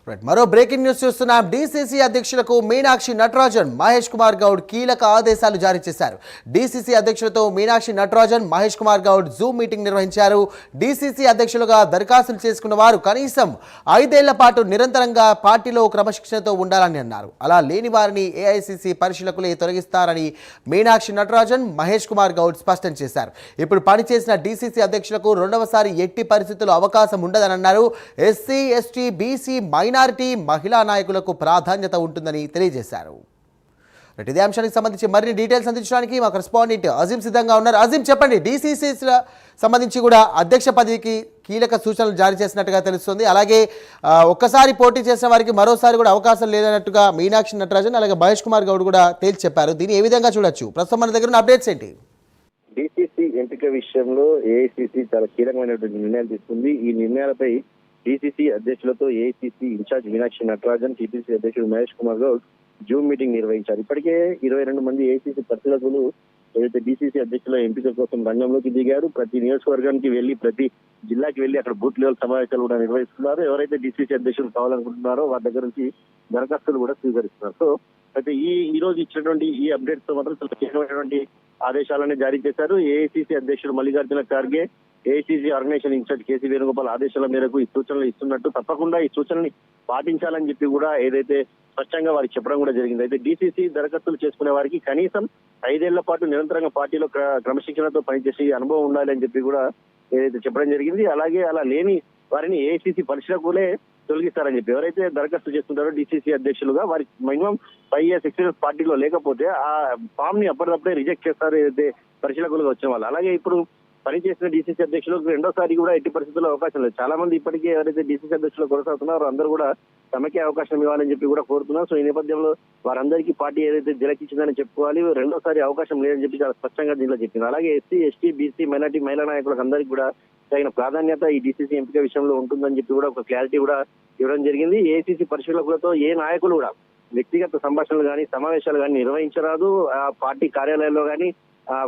మరో breaking news చూస్తున్నాం. DCC అధ్యక్షులకు మీనాక్షి నటరాజన్, మహేష్ కుమార్ గౌడ్ కీలక ఆదేశాలు జారీ చేశారు. డీసీసీ అధ్యక్షులతో మీనాక్షి నటరాజన్, మహేష్ కుమార్ గౌడ్ జూమ్ మీటింగ్ నిర్వహించారు. డీసీసీ అధ్యక్షులుగా దరఖాస్తులు చేసుకున్న వారు కనీసం 5 ఏళ్ల పాటు నిరంతరంగా పార్టీలో క్రమశిక్షణతో ఉండాలని అన్నారు. అలా లేని వారిని ఏఐసీసీ పరిశీలకులే తొలగిస్తారని మీనాక్షి నటరాజన్, మహేష్ కుమార్ గౌడ్ స్పష్టం చేశారు. ఇప్పుడు పనిచేసిన డీసీసీ అధ్యక్షులకు రెండవసారి ఎట్టి పరిస్థితుల్లో అవకాశం ఉండదని అన్నారు. ఎస్సీ, ఎస్టీ, బీసీ, మైనారిటీ, మహిళా నాయకులకు ప్రాధాన్యత ఉంటుందని తెలియజేశారు. ఇదే అంశానికి సంబంధించి మరిన్ని డీటెయిల్స్ అందించడానికి మా కరెస్పాండెంట్ అజీం సిద్ధంగా ఉన్నారు. అజీం, చెప్పండి. డీసీసీ సంబంధించి కూడా అధ్యక్ష పదవికి కీలక సూచనలు జారీ చేసినట్టుగా తెలుస్తుంది. అలాగే ఒక్కసారి పోటీ చేసిన వారికి మరోసారి కూడా అవకాశం లేదన్నట్టుగా మీనాక్షి నటరాజన్ అలాగే మహేష్ కుమార్ గౌడ్ కూడా తేల్చి చెప్పారు. దీన్ని ఏ విధంగా చూడొచ్చు? ప్రస్తుతం మన దగ్గర ఉన్న అప్డేట్స్ ఏంటి? డీసీసీ ఎంపిక విషయంలో ఏఐసీసీ చాలా కీలకమైనటువంటి నిర్ణయాలు తీసుకుంది. ఈ నిర్ణయాలపై డీసీసీ అధ్యక్షులతో AICC incharge Meenakshi Natarajan, TPC అధ్యక్షుడు మహేష్ కుమార్ గౌడ్ జూమ్ మీటింగ్ నిర్వహించారు. ఇప్పటికే 22 మంది ఏఐసీసీ పరిశీలకులు ఏదైతే డీసీసీ అధ్యక్షుల ఎంపిక కోసం రంగంలోకి దిగారు. ప్రతి నియోజకవర్గానికి వెళ్లి, ప్రతి జిల్లాకి వెళ్లి అక్కడ బూత్ లెవెల్ సమావేశాలు కూడా నిర్వహిస్తున్నారు. ఎవరైతే డీసీసీ అధ్యక్షులు కావాలనుకుంటున్నారో వారి దగ్గర నుంచి దరఖాస్తులు కూడా స్వీకరిస్తున్నారు. సో అయితే ఈ రోజు ఇచ్చినటువంటి ఈ అప్డేట్స్ తో మాత్రం చాలా కీలకమైనటువంటి ఆదేశాలను జారీ చేశారు. ఏఐసీసీ అధ్యక్షుడు Mallikarjuna Kharge, AICC organisation incharge KC Venugopal ఆదేశాల మేరకు ఈ సూచనలు ఇస్తున్నట్టు, తప్పకుండా ఈ సూచనని పాటించాలని చెప్పి కూడా ఏదైతే స్పష్టంగా వారికి చెప్పడం కూడా జరిగింది. అయితే డీసీసీ దరఖాస్తులు చేసుకునే వారికి కనీసం 5 ఏళ్ల పాటు నిరంతరంగా పార్టీలో క్రమశిక్షణతో పనిచేసి అనుభవం ఉండాలి అని చెప్పి కూడా ఏదైతే చెప్పడం జరిగింది. అలాగే అలా లేని వారిని ఏఐసీసీ పరిశీలకులే తొలగిస్తారని చెప్పి, ఎవరైతే దరఖాస్తు చేస్తుంటారో డీసీసీ అధ్యక్షులుగా వారికి మినిమం 5 years ఎక్స్పీరియన్స్ పార్టీలో లేకపోతే ఆ ఫామ్ ని అప్పటికప్పుడే రిజెక్ట్ చేస్తారు ఏదైతే పరిశీలకులుగా వచ్చిన వాళ్ళు. అలాగే ఇప్పుడు పనిచేసిన డీసీసీ అధ్యక్షులకు రెండోసారి కూడా ఎట్టి పరిస్థితుల్లో అవకాశం లేదు. చాలా మంది ఇప్పటికే ఎవరైతే డీసీసీ అధ్యక్షులు కొనసాగుతున్నారో అందరూ కూడా తమకే అవకాశం ఇవ్వాలని చెప్పి కూడా కోరుతున్నారు. సో ఈ నేపథ్యంలో వారందరికీ పార్టీ ఏదైతే జలకిచ్చిందని చెప్పుకోవాలి. రెండోసారి అవకాశం లేదని చెప్పి చాలా స్పష్టంగా దీనిలో చెప్పింది. అలాగే ఎస్సీ, ఎస్టీ, బీసీ, మైనార్టీ, మహిళా నాయకులకు అందరికీ కూడా తగిన ప్రాధాన్యత ఈ డీసీసీ ఎంపిక విషయంలో ఉంటుందని చెప్పి కూడా ఒక క్లారిటీ కూడా ఇవ్వడం జరిగింది. ఏఐసీసీ పరిశీలకులతో ఏ నాయకులు కూడా వ్యక్తిగత సంభాషణలు కానీ సమావేశాలు కానీ నిర్వహించరాదు. ఆ పార్టీ కార్యాలయాల్లో కానీ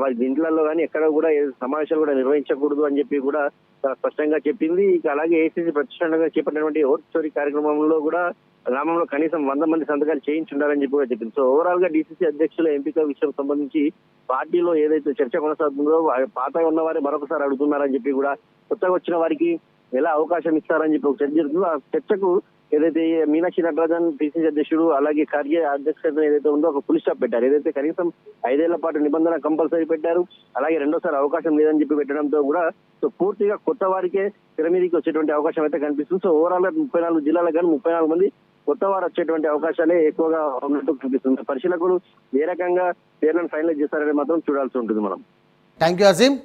వారి ఇంట్లలో కానీ ఎక్కడ కూడా సమావేశాలు కూడా నిర్వహించకూడదు అని చెప్పి కూడా చాలా స్పష్టంగా చెప్పింది. ఇక అలాగే ఏఐసీసీ ప్రతిష్టానంగా చేపట్టినటువంటి ఓట్ స్టోరీ కార్యక్రమంలో కూడా గ్రామంలో కనీసం 100 మంది సంతకాలు చేయించుండాలని చెప్పి కూడా చెప్పింది. సో ఓవరాల్ గా డీసీసీ అధ్యక్షుల ఎంపిక విషయం సంబంధించి పార్టీలో ఏదైతే చర్చ కొనసాగుతుందో పాతగా ఉన్న వారే మరొకసారి అడుగుతున్నారని చెప్పి కూడా, కొత్తగా వచ్చిన వారికి ఎలా అవకాశం ఇస్తారని చెప్పి ఒక చర్చ జరుగుతుందో ఆ చర్చకు ఏదైతే మీనాక్షి నటరాజన్ పిసిసి అధ్యక్షుడు అలాగే ఖార్గే అధ్యక్షత ఏదైతే ఉందో ఒక ఫుల్ స్టాప్ పెట్టారు. ఏదైతే కనీసం 5 ఏళ్ల పాటు నిబంధన కంపల్సరీ పెట్టారు, అలాగే రెండోసారి అవకాశం లేదని చెప్పి పెట్టడంతో కూడా సో పూర్తిగా కొత్త వారికే తెర మీదకి వచ్చేటువంటి అవకాశం అయితే కనిపిస్తుంది. సో ఓవరాల్ గా 34 జిల్లాలకు కానీ 34 మంది కొత్త వారు వచ్చేటువంటి అవకాశాలే ఎక్కువగా ఉన్నట్టు కనిపిస్తుంది. పరిశీలకులు ఏ రకంగా పేర్లను ఫైనలైజ్ చేస్తారని మాత్రం చూడాల్సి ఉంటుంది. మనం థ్యాంక్ యూ అజీం.